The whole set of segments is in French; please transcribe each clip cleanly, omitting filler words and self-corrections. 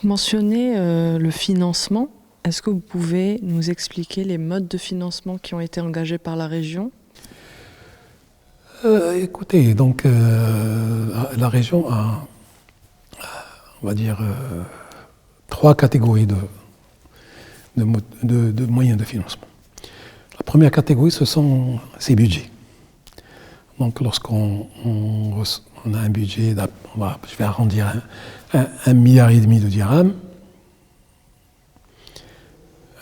Vous mentionnez le financement. Est-ce que vous pouvez nous expliquer les modes de financement qui ont été engagés par la région ? Écoutez, donc la région a, on va dire, trois catégories de moyens de financement. La première catégorie, ce sont ses budgets. Donc lorsqu'on a un budget, je vais arrondir 1,5 milliard de dirhams,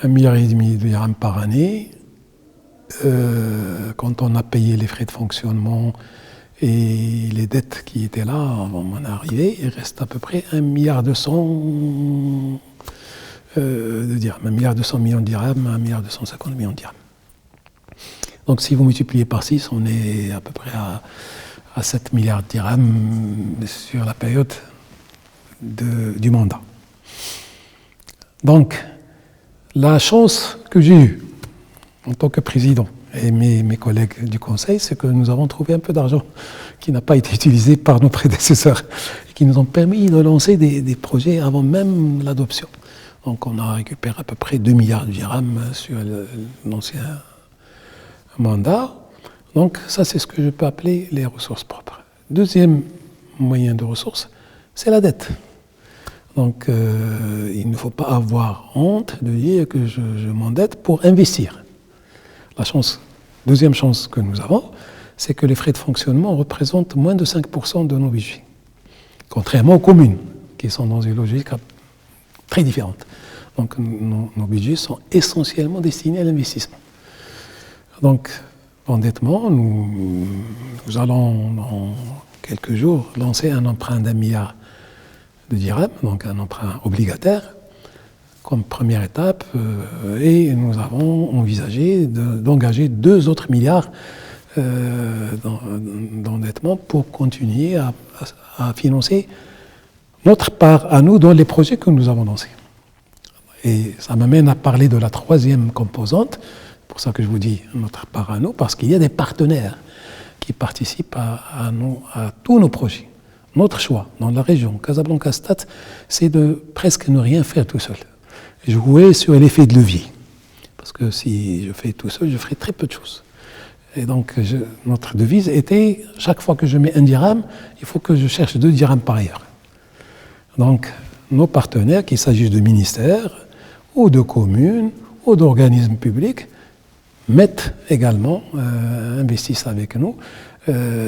1,5 milliard de dirhams par année, quand on a payé les frais de fonctionnement et les dettes qui étaient là avant mon arrivée, il reste à peu près 1,2 milliard de dirhams, 1,2 milliard de dirhams, 1,250 milliard de dirhams. Donc si vous multipliez par 6, on est à peu près à 7 milliards de dirhams sur la période du mandat. Donc, la chance que j'ai eue en tant que président et mes collègues du Conseil, c'est que nous avons trouvé un peu d'argent qui n'a pas été utilisé par nos prédécesseurs et qui nous ont permis de lancer des projets avant même l'adoption. Donc on a récupéré à peu près 2 milliards de dirhams sur l'ancien mandat. Donc ça, c'est ce que je peux appeler les ressources propres. Deuxième moyen de ressources, c'est la dette. Donc il ne faut pas avoir honte de dire que je m'endette pour investir. Deuxième chance que nous avons, c'est que les frais de fonctionnement représentent moins de 5% de nos budgets. Contrairement aux communes, qui sont dans une logique très différente. Donc nos budgets sont essentiellement destinés à l'investissement. Donc, l'endettement, nous allons dans quelques jours lancer un emprunt d'1 milliard de dirhams, donc un emprunt obligataire, comme première étape, et nous avons envisagé d'engager 2 autres milliards d'endettement pour continuer à financer notre part à nous dans les projets que nous avons lancés. Et ça m'amène à parler de la troisième composante. C'est pour ça que je vous dis notre part à nous, parce qu'il y a des partenaires qui participent à tous nos projets. Notre choix dans la région Casablanca-Stade, c'est de presque ne rien faire tout seul. Jouer sur l'effet de levier. Parce que si je fais tout seul, je ferai très peu de choses. Et donc notre devise était, chaque fois que je mets 1 dirham, il faut que je cherche 2 dirhams par ailleurs. Donc nos partenaires, qu'il s'agisse de ministères, ou de communes, ou d'organismes publics, investissent avec nous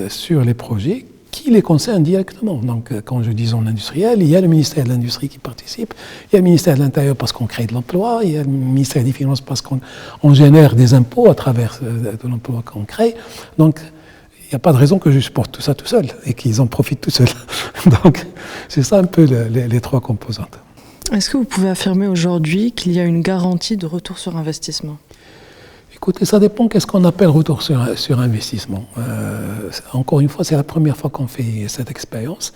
sur les projets qui les concernent directement. Donc, quand je dis zone industrielle, il y a le ministère de l'Industrie qui participe, il y a le ministère de l'Intérieur parce qu'on crée de l'emploi, il y a le ministère des Finances parce qu'on génère des impôts à travers de l'emploi qu'on crée. Donc, il n'y a pas de raison que je supporte tout ça tout seul et qu'ils en profitent tout seuls. Donc, c'est ça un peu les trois composantes. Est-ce que vous pouvez affirmer aujourd'hui qu'il y a une garantie de retour sur investissement ? Écoutez, ça dépend qu'est-ce qu'on appelle retour sur investissement. Encore une fois, c'est la première fois qu'on fait cette expérience.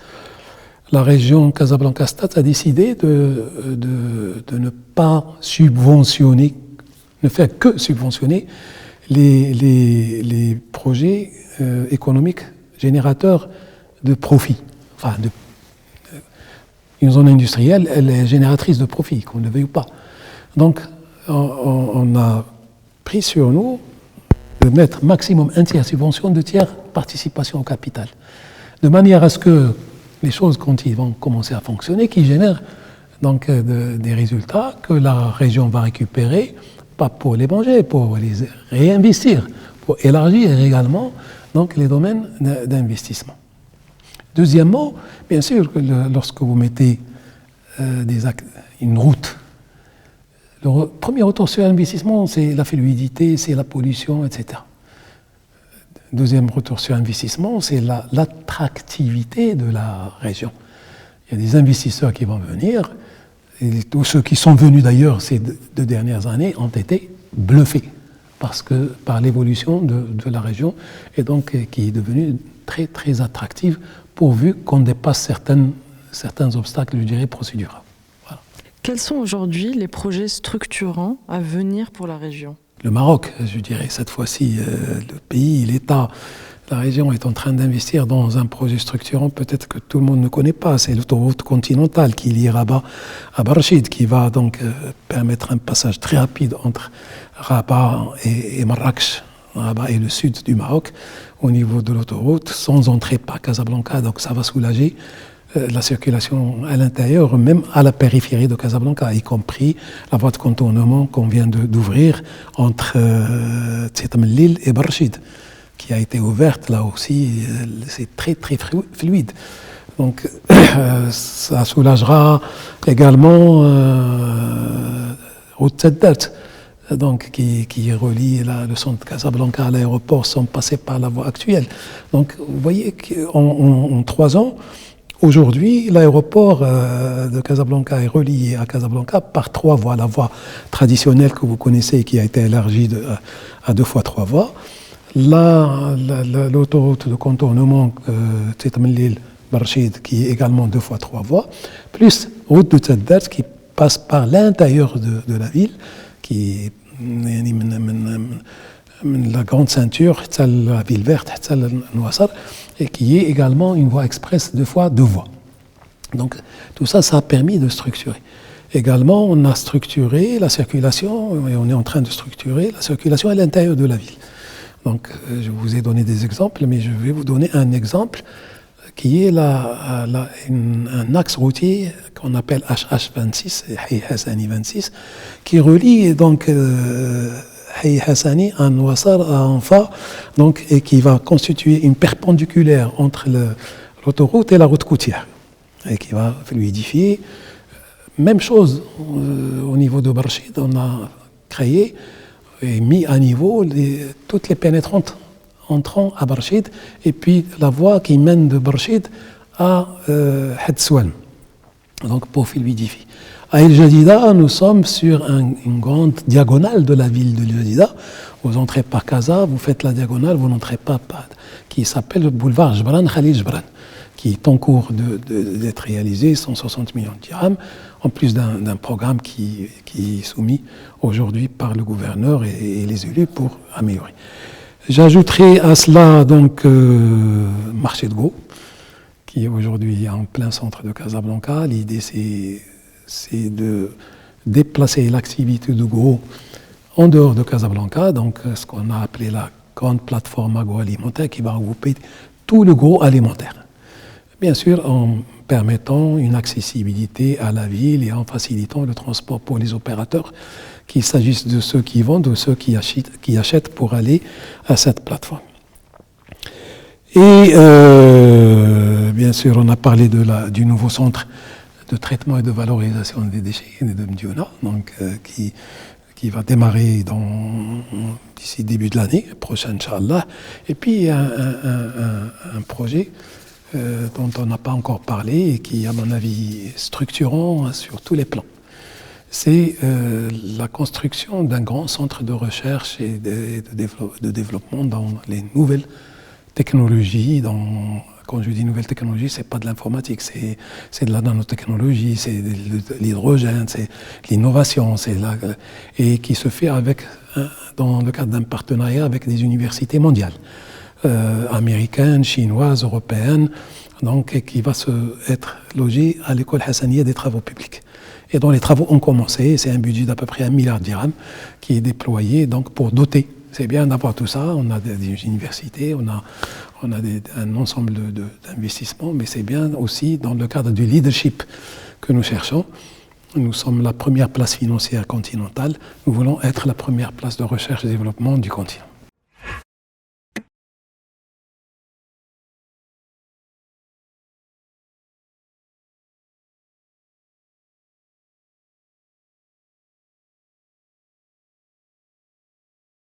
La région Casablanca-Stade a décidé de ne pas subventionner, ne faire que subventionner les projets économiques générateurs de profit. Enfin, une zone industrielle, elle est génératrice de profit, qu'on le veuille ou pas. Donc, on a pris sur nous de mettre maximum 1 tiers subvention, 2 tiers participation au capital. De manière à ce que les choses, quand ils vont commencer à fonctionner, qui génèrent donc des résultats que la région va récupérer, pas pour les manger, pour les réinvestir, pour élargir également donc, les domaines d'investissement. Deuxièmement, bien sûr, que lorsque vous mettez une route, le premier retour sur investissement, c'est la fluidité, c'est la pollution, etc. Deuxième retour sur investissement, c'est l'attractivité de la région. Il y a des investisseurs qui vont venir, et tous ceux qui sont venus d'ailleurs ces 2 dernières années ont été bluffés par l'évolution de la région, et donc qui est devenue très, très attractive, pourvu qu'on dépasse certains obstacles, je dirais, procéduraux. Voilà. Quels sont aujourd'hui les projets structurants à venir pour la région ? Le Maroc, je dirais, cette fois-ci, le pays, l'État la région est en train d'investir dans un projet structurant peut-être que tout le monde ne connaît pas. C'est l'autoroute continentale qui lie Rabat à Barchid, qui va donc permettre un passage très rapide entre Rabat et Marrakech. Rabat est le sud du Maroc au niveau de l'autoroute, sans entrer par Casablanca. Donc ça va soulager la circulation à l'intérieur, même à la périphérie de Casablanca, y compris la voie de contournement qu'on vient d'ouvrir entre Tzétamlil et Barchid, qui a été ouverte là aussi. C'est très très fluide. Donc ça soulagera également route Tzeddert, donc qui relie le centre de Casablanca à l'aéroport sans passer par la voie actuelle. Donc vous voyez qu'en 3 ans, aujourd'hui, l'aéroport de Casablanca est relié à Casablanca par 3 voies. La voie traditionnelle que vous connaissez qui a été élargie à 2 fois 3 voies. L'autoroute de contournement Tzétamlil Barchid qui est également 2 fois 3 voies, plus route de Tzeddert qui passe par l'intérieur de la ville, qui est la grande ceinture, la ville verte, Nouassar, et qui est également une voie express 2 fois 2 voies. Donc tout ça, ça a permis de structurer. Également, on a structuré la circulation, et on est en train de structurer la circulation à l'intérieur de la ville. Donc je vous ai donné des exemples, mais je vais vous donner un exemple qui est un axe routier qu'on appelle HH26, Hay Hassani 26, qui relie donc Hay Hassani à Nouassar, à Anfa, donc, et qui va constituer une perpendiculaire entre l'autoroute et la route côtière, et qui va fluidifier. Même chose au niveau de Barchid, on a créé et mis à niveau toutes les pénétrantes entrant à Barchid, et puis la voie qui mène de Barchid à Hadsouane, donc pour fluidifier. À El Jadida, nous sommes sur une grande diagonale de la ville de El Jadida. Vous entrez par Casa, vous faites la diagonale, vous n'entrez pas, qui s'appelle le boulevard Jbran Khalil Jbran, qui est en cours d'être réalisé, 160 millions de dirhams, en plus d'un programme qui est soumis aujourd'hui par le gouverneur et les élus pour améliorer. J'ajouterai à cela donc marché de Gros, qui est aujourd'hui en plein centre de Casablanca. L'idée c'est de déplacer l'activité de Gros en dehors de Casablanca, donc ce qu'on a appelé la grande plateforme agroalimentaire qui va regrouper tout le gros alimentaire. Bien sûr en permettant une accessibilité à la ville et en facilitant le transport pour les opérateurs, qu'il s'agisse de ceux qui vendent ou de ceux qui achètent pour aller à cette plateforme. Et bien sûr, on a parlé du nouveau centre de traitement et de valorisation des déchets de Mdiouna, donc qui va démarrer d'ici début de l'année prochaine, Inch'Allah. Et puis, il y a un projet dont on n'a pas encore parlé et qui, à mon avis, est structurant sur tous les plans. C'est la construction d'un grand centre de recherche et de développement dans les nouvelles technologies. Quand je dis nouvelles technologies, c'est pas de l'informatique, c'est de la nanotechnologie, c'est de l'hydrogène, c'est l'innovation, et qui se fait dans le cadre d'un partenariat avec des universités mondiales, américaines, chinoises, européennes, donc qui va être logé à l'école Hassaniya des travaux publics. Et dont les travaux ont commencé, c'est un budget d'à peu près 1 milliard de dirhams qui est déployé donc pour doter. C'est bien d'avoir tout ça, on a des universités, on a un ensemble d'investissements, mais c'est bien aussi dans le cadre du leadership que nous cherchons. Nous sommes la première place financière continentale, nous voulons être la première place de recherche et développement du continent.